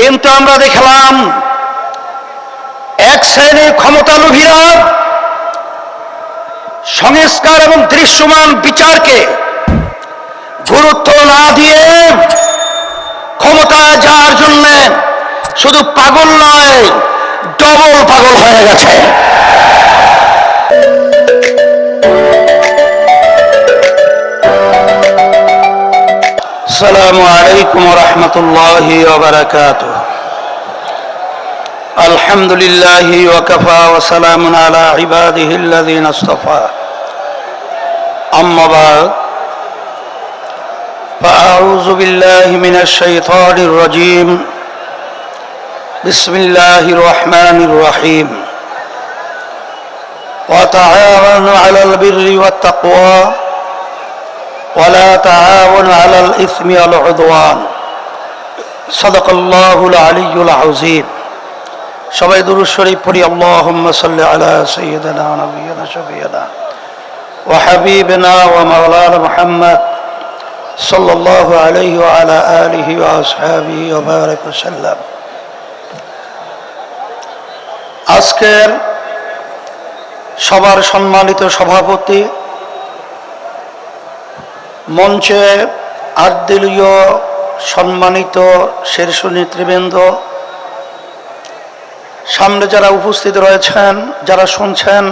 কিন্তু আমরা দেখলাম এক শ্রেণীর ক্ষমতালোভীরা সংস্কার এবং দৃশ্যমান বিচারকে গুরুত্ব না দিয়ে ক্ষমতায় যাওয়ার জন্য শুধু পাগল নয়, ডবল পাগল হয়ে গেছে। আসসালামু আলাইকুম ওয়া রাহমাতুল্লাহি ওয়া বারাকাতুহু। আলহামদুলিল্লাহি ওয়া কাফা ওয়া সালামুন আলা ইবাদিহিল্লাযীনা ইসতাফা। আম্মা বা'দ, ফাআউযু বিল্লাহি মিনাশ শাইতানির রাজীম। বিসমিল্লাহির রাহমানির রাহিম। ওয়া তাআওয়ানু আলাল বিররি ওয়াত তাকওয়া ওয়ালা তাআওয়ানু আলাল ইসমি ওয়াল উদওয়ান। সাদাকাল্লাহুল আলিয়্যুল আযীম। সবাই দুরূদ শরীফ পড়ি। আল্লাহুম্মা সাল্লি আলা সাইয়্যিদিনা ওয়া নাবিয়িনা শাফিঈনা ওয়া হাবিবিনা ওয়া মাওলানা মুহাম্মদ সাল্লাল্লাহু আলাইহি ওয়া আলা আলিহি ওয়া আসহাবিহি ওয়া বারাক ওয়া সাল্লাম। আজকের সবার সম্মানিত সভাপতি, মঞ্চে আটদলীয় সম্মানিত শীর্ষ নেতৃবৃন্দ, সামনে যারা উপস্থিত রয়েছেন, যারা শুনছেন,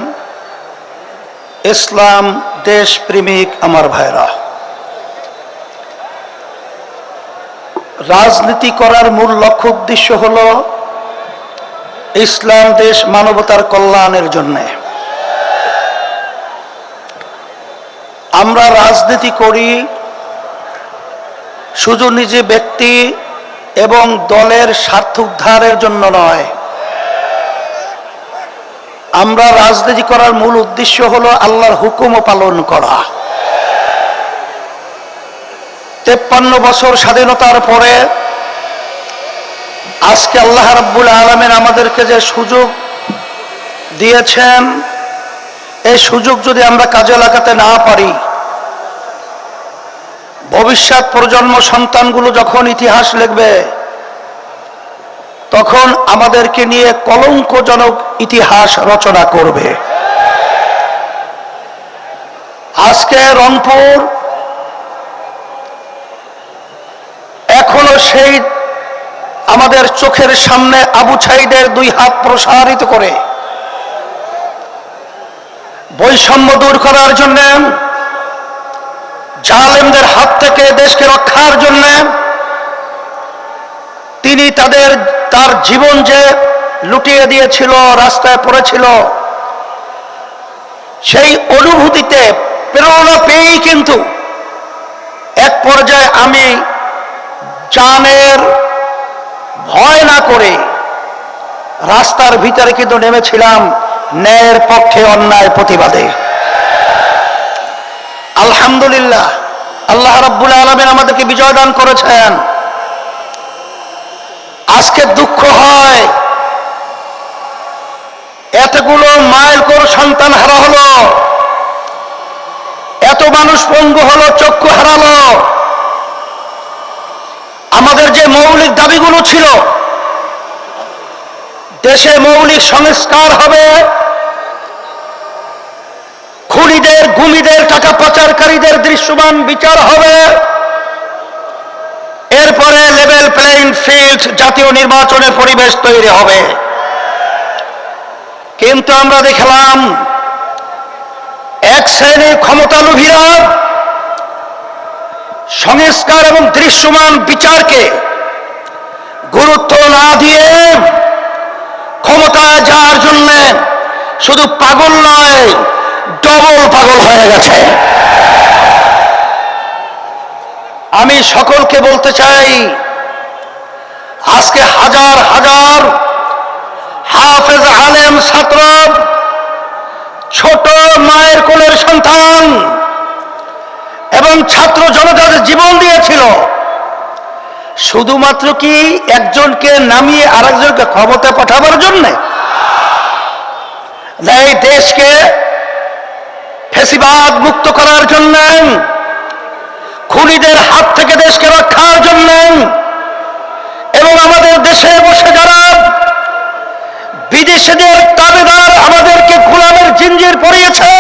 ইসলাম দেশ প্রেমিক আমার ভাইরা, রাজনীতি করার মূল লক্ষ্য উদ্দেশ্য হল ইসলাম দেশ মানবতার কল্যাণের জন্য। আমরা রাজনীতি করি শুধু নিজে ব্যক্তি এবং দলের স্বার্থ উদ্ধারের জন্য নয়। আমরা রাজনীতি করার মূল উদ্দেশ্য হলো আল্লাহর হুকুম পালন করা। 53 বছর স্বাধীনতার পরে আজকে আল্লাহ রাব্বুল আলামিন আমাদেরকে যে সুযোগ দিয়েছেন, এই সুযোগ যদি আমরা কাজে লাগাতে না পারি, ভবিষ্যৎ প্রজন্ম সন্তানগুলো যখন ইতিহাস লিখবে তখন আমাদেরকে নিয়ে কলঙ্কজনক ইতিহাস রচনা করবে। আজকে রংপুর এখনো সেই আমাদের চোখের সামনে আবু সাঈদের 2 হাত প্রসারিত করে বৈষম্য দূর করার জন্য, জালেমদের হাত থেকে দেশকে রক্ষার জন্য তিনি তার জীবন যে লুটিয়ে দিয়েছিল, রাস্তায় পড়েছিল, সেই অনুভূতিতে প্রেরণা পেয়েই কিন্তু এক পর্যায়ে আমি জানের ভয় না করে রাস্তার ভিতরে কিন্তু নেমেছিলাম ন্যায়ের পক্ষে, অন্যায়ের প্রতিবাদে। আলহামদুলিল্লাহ, আল্লাহ রাব্বুল আলামিন আমাদেরকে বিজয় দান করেছেন। আজকে দুঃখ হয় এতগুলো মায়ের কোর সন্তান হারা হলো, এত মানুষ পঙ্গু হলো, চক্ষু হারালো। আমাদের যে মৌলিক দাবিগুলো ছিল, দেশে মৌলিক সংস্কার হবে, খুনিদের, গুমিদের, টাকা পাচারকারীদের দৃশ্যমান বিচার হবে, এরপরে লেভেল প্লেইং ফিল্ড, জাতীয় নির্বাচনের পরিবেশ তৈরি হবে। কিন্তু আমরা দেখলাম এক শ্রেণীর ক্ষমতালোভীরা সংস্কার এবং দৃশ্যমান বিচারকে গুরুত্ব না দিয়ে ক্ষমতায় যাওয়ার জন্য শুধু পাগল নয়, ডবল পাগল হয়ে গেছে। আমি সকলকে বলতে চাই, আজকে হাজার হাজার হাফেজ আলেম ছাত্র, ছোট মায়ের কোলের সন্তান এবং ছাত্র জনতাদের জীবন দিয়েছিল শুধুমাত্র কি একজনকে নামিয়ে আরেকজনকে ক্ষমতা পাঠাবার জন্য? এই দেশকে ফ্যাসিবাদ মুক্ত করার জন্য, খুনিদের হাত থেকে দেশকে রক্ষার জন্য, এবং আমাদের দেশে বসে যারা বিদেশিদের তাবেদার আমাদেরকে গোলামের জিঞ্জির পরিয়েছে,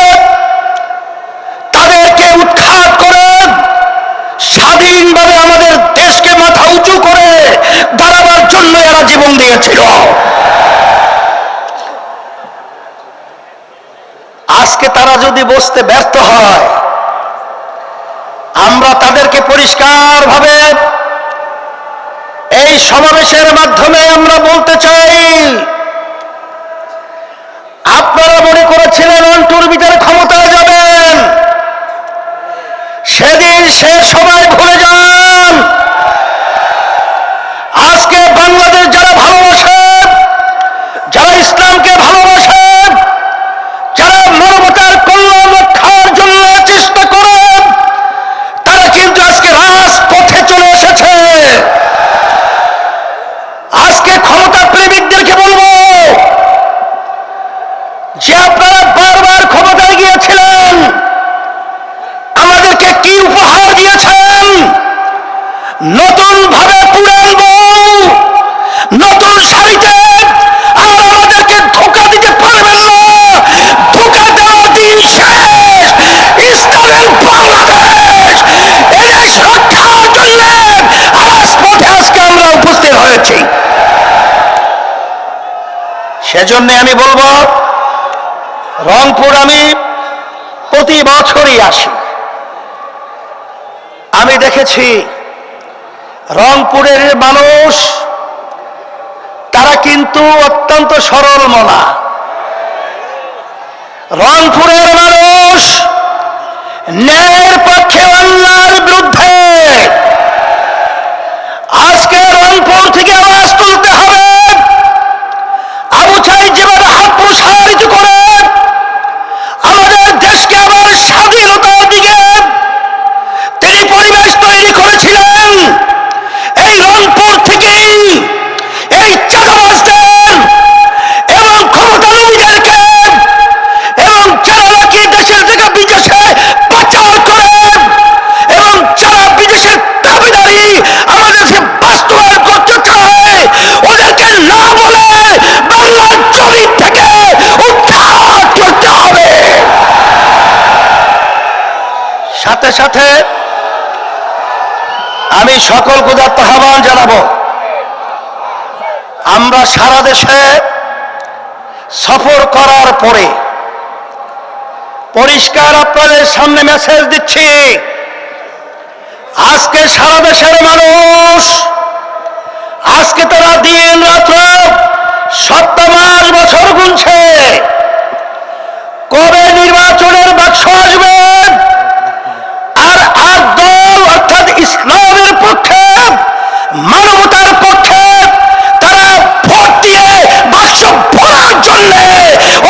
তাদেরকে উৎখাত করে স্বাধীনভাবে আমাদের দেশকে মাথা উঁচু করে দাঁড়াবার জন্য এরা জীবন দিয়েছিল। আজকে তারা যদি বসতে ব্যর্থ হয়, আমরা তাদেরকে পরিষ্কারভাবে এই সমাবেশের মাধ্যমে আমরা বলতে চাই, আপনারা মনে করেছিলেন অন্টুর বিচার ক্ষমতায় যাবেন, সেদিন সে সবাই ভুলে যান। আজকে বাংলাদেশ যারা ভালোবাসেন, যারা ইসলামকে ভালোবাসেন, যারা মানবতার কল্যাণ রক্ষার জন্য চেষ্টা করেন, তারা কিন্তু আজকে রাজপথে চলে এসেছে। আজকে ক্ষমতা প্রেমিকদেরকে বলবো যে আপনারা বারবার ক্ষমতায় গিয়েছিলেন, আমাদেরকে কি উপহার দিয়েছেন? নতুন ভাবে পুরান বউ, নতুন শাড়িতে, আর আমাদেরকে ধোঁকা দিতে পারবেন না। ধোঁকা দেওয়ার দিন শেষ। ইসলামের বাংলাদেশ, এদেশ রক্ষার জন্য রাজপথে আজকে আমরা উপস্থিত হয়েছি। সেজন্য আমি বলবো, রংপুর আমি প্রতি বছরই আসি। আমি দেখেছি রংপুরের মানুষ, তারা কিন্তু অত্যন্ত সরল মনা। রংপুরের মানুষ ন্যায়ের পক্ষে, অন্যায়ের বিরুদ্ধে। আজকে রংপুর থেকে আওয়াজ তুলতে হবে। আবু সাঈদ যেভাবে হাত প্রসারিত করে আমাদের দেশকে আবার স্বাধীনতার দিকে তিনি পরিবেশ তৈরি করেছিলেন, এই রংপুর থেকেই এই চাঁদাবাজদের এবং ক্ষমতালোভীদেরকে এবং যারা নাকি দেশের থেকে বিদেশে পাচার করে এবং যারা বিদেশের দাবিদারি আমাদেরকে বাস্তবায়ন করতে চায়, ওদেরকে না বলে বাংলার জমিন থেকে উৎখাত করতে হবে। সাথে সাথে আমি সকল গুজার আহ্বান জানাবো, আমরা সারা দেশে সফর করার পরে পরিষ্কার আপনাদের সামনে মেসেজ দিচ্ছি, আজকে সারা দেশের মানুষ, আজকে তারা দিন রাত্র সপ্তাহ মাস বছর গুনছে, কবে নির্বাচনের বাক্স আসবে। আর আট দল অর্থাৎ ইসলামের পক্ষে, মানবতার পক্ষে তারা ভোট দিয়ে বাক্স ভরার জন্য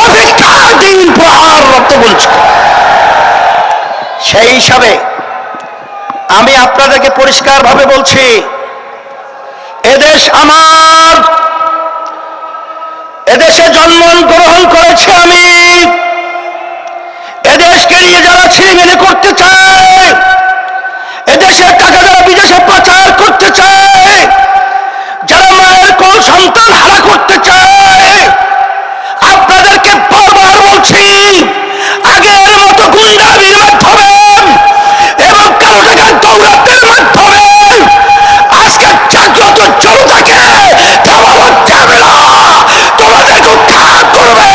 অপেক্ষার দিন প্রহার রক্ত বলছে। সেই হিসাবে আমি আপনাদেরকে পরিষ্কারভাবে বলছি, এদেশ আমার, এদেশে জন্মগ্রহণ করেছে আমি, এদেশকে নিয়ে যারা ছিনিমিনি করতে চায়, এদেশের টাকা যারা বিদেশে পাচার করতে চায়, যারা মায়ের কোল সন্তান হারা করতে চায়, আপনাদেরকে বারবার বলছি, আগের মতো গুন্ডামির মাধ্যমে এবং কালো টাকার দৌরাত্মের মাধ্যমে আজকে জাগ্রত জনতাকে থামানো যাবে না। তোমাদেরকে উৎখাত করবে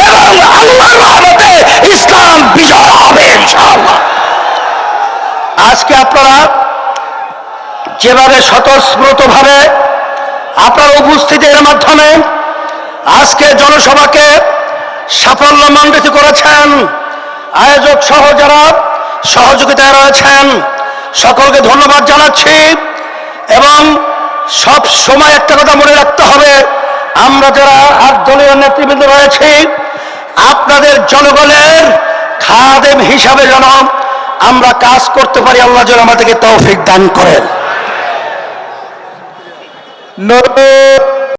এবং আল্লাহর রহমতে ইসলাম বিজয় হবে ইনশাআল্লাহ। আজকে আপনারা যেভাবে স্বতঃস্ফূর্তভাবে আপনার উপস্থিতির মাধ্যমে আজকে জনসভাকে সাফল্যমণ্ডিত করেছেন, আয়োজক সহ যারা সহযোগিতায় রয়েছেন সকলকে ধন্যবাদ জানাচ্ছি। এবং সব সময় একটা কথা মনে রাখতে হবে, আমরা যারা আট দলীয় নেতৃবৃন্দ রয়েছি, আপনাদের জনগণের খাদেম হিসাবে যেন আমরা কাজ করতে পারি, আল্লাহ যেন আমাদেরকে তৌফিক দান করেন।